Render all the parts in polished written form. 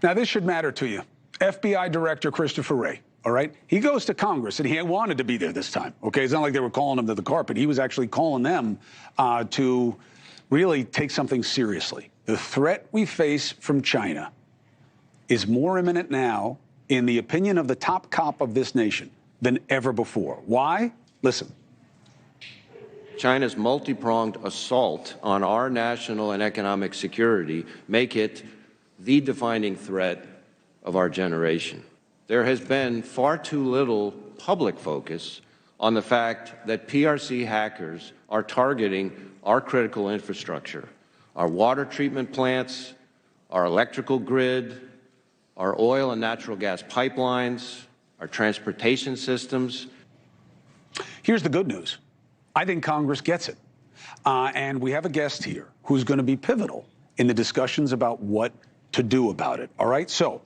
Now, this should matter to you. FBI Director Christopher Wray, all right? He goes to Congress, and he wanted to be there this time, okay? It's not like they were calling him to the carpet. He was actually calling them to really take something seriously. The threat we face from China is more imminent now, in the opinion of the top cop of this nation, than ever before. Why? Listen. China's multi-pronged assault on our national and economic security make it the defining threat of our generation. There has been far too little public focus on the fact that PRC hackers are targeting our critical infrastructure, our water treatment plants, our electrical grid, our oil and natural gas pipelines, our transportation systems. Here's the good news. I think Congress gets it. And we have a guest here who's going to be pivotal in the discussions about what to do about it. All right? So,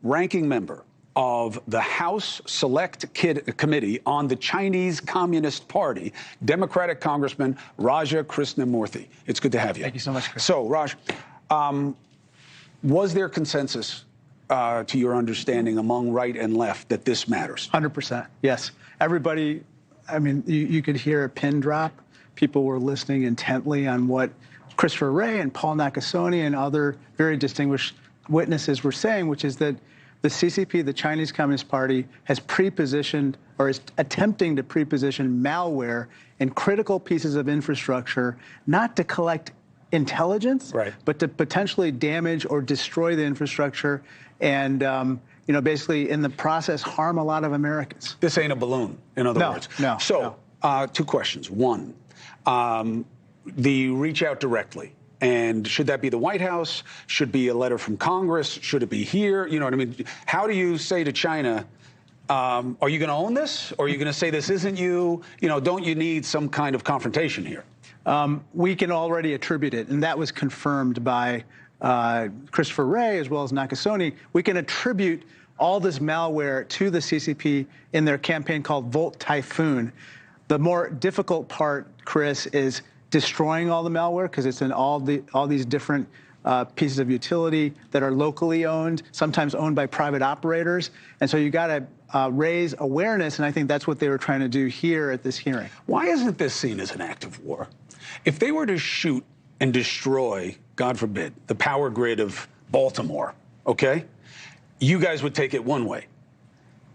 ranking member of the House Select Committee on the Chinese Communist Party, Democratic Congressman Raja Krishnamoorthi. It's good to have you. Thank you so much, Chris. So, Raj, was there consensus, to your understanding, among right and left that this matters? 100%, yes. Everybody, I mean, you could hear a pin drop. People were listening intently on what Christopher Wray and Paul Nakasone and other very distinguished witnesses were saying, which is that the CCP, the Chinese Communist Party, has pre-positioned or is attempting to pre-position malware in critical pieces of infrastructure, not to collect intelligence, right, but to potentially damage or destroy the infrastructure and, you know, basically in the process harm a lot of Americans. This ain't a balloon, in other words. No. So, two questions. One, the reach out directly. And should that be the White House? Should be a letter from Congress? Should it be here? You know what I mean? How do you say to China, are you going to own this? Or are you going to say this isn't you? You know, don't you need some kind of confrontation here? We can already attribute it, and that was confirmed by Christopher Wray as well as Nakasone. We can attribute all this malware to the CCP in their campaign called Volt Typhoon. The more difficult part, Chris, is destroying all the malware, because it's in all these different pieces of utility that are locally owned, sometimes owned by private operators. And so you got to raise awareness, and I think that's what they were trying to do here at this hearing. Why isn't this seen as an act of war? If they were to shoot and destroy, God forbid, the power grid of Baltimore, okay, you guys would take it one way.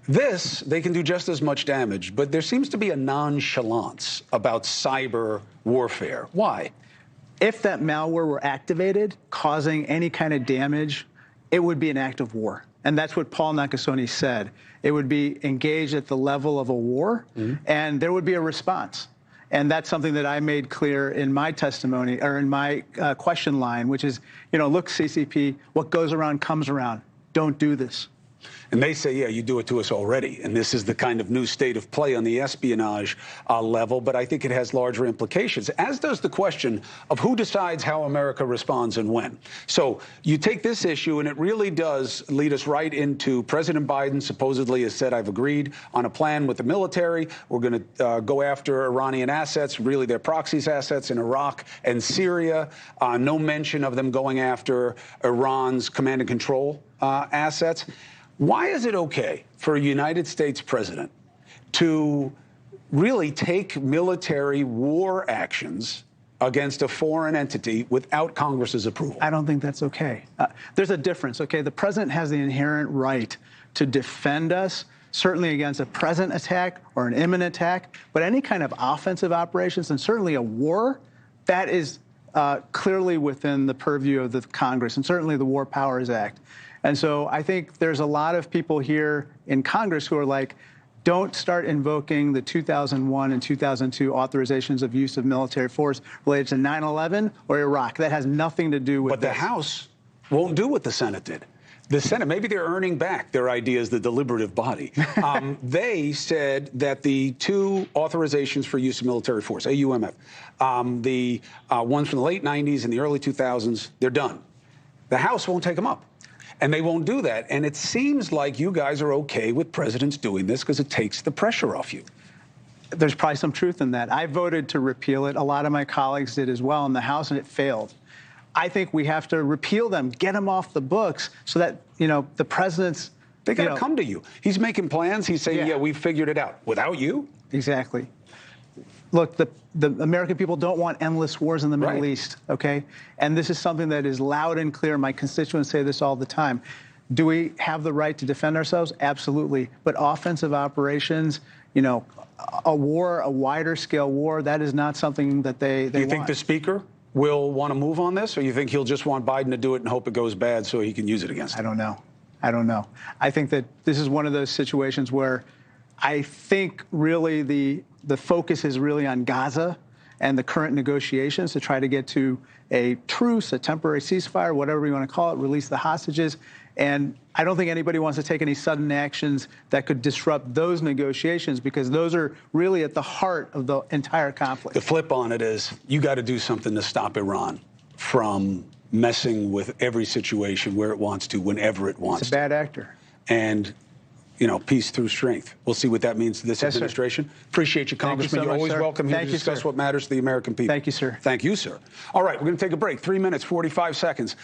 This, they can do just as much damage, but there seems to be a nonchalance about cyber warfare. Why? If that malware were activated, causing any kind of damage, it would be an act of war. And that's what Paul Nakasone said. It would be engaged at the level of a war, and there would be a response. And that's something that I made clear in my testimony, or in my question line, which is, you know, look, CCP, what goes around comes around. Don't do this. And they say, yeah, you do it to us already. And this is the kind of new state of play on the espionage level. But I think it has larger implications, as does the question of who decides how America responds and when. So you take this issue, and it really does lead us right into President Biden supposedly has said, I've agreed on a plan with the military. We're going to go after Iranian assets, really their proxies assets in Iraq and Syria. No mention of them going after Iran's command and control assets. Why is it okay for a United States president to really take military war actions against a foreign entity without Congress's approval? I don't think that's okay. There's a difference, okay? The president has the inherent right to defend us, certainly against a present attack or an imminent attack, but any kind of offensive operations, and certainly a war, that is clearly within the purview of the Congress, and certainly the War Powers Act. And so I think there's a lot of people here in Congress who are like, don't start invoking the 2001 and 2002 authorizations of use of military force related to 9/11 or Iraq. That has nothing to do with But the House won't do what the Senate did. The Senate, maybe they're earning back their idea as the deliberative body. They said that the two authorizations for use of military force, AUMF, the ones from the late 90s and the early 2000s, they're done. The House won't take them up. And they won't do that. And it seems like you guys are okay with presidents doing this because it takes the pressure off you. There's probably some truth in that. I voted to repeal it. A lot of my colleagues did as well in the House, and it failed. I think we have to repeal them, get them off the books so that, the president's... They got to come to you. He's making plans. He's saying, yeah, we've figured it out. Without you? Exactly. Look, the American people don't want endless wars in the Middle East, okay? And this is something that is loud and clear. My constituents say this all the time. Do we have the right to defend ourselves? Absolutely. But offensive operations, a war, a wider scale war, that is not something that they want. Do you think the Speaker will want to move on this, or you think he'll just want Biden to do it and hope it goes bad so he can use it against him? I don't know. I think that this is one of those situations where I think really the focus is really on Gaza and the current negotiations to try to get to a truce, a temporary ceasefire, whatever you want to call it, release the hostages. And I don't think anybody wants to take any sudden actions that could disrupt those negotiations, because those are really at the heart of the entire conflict. The flip on it is you got to do something to stop Iran from messing with every situation where it wants to, whenever it wants to. It's a bad actor. And, peace through strength. We'll see what that means to this administration. Sir. Appreciate you, Congressman. You're always welcome here to discuss what matters to the American people. Thank you, sir. Thank you, sir. All right, we're going to take a break. 3 minutes, 45 seconds.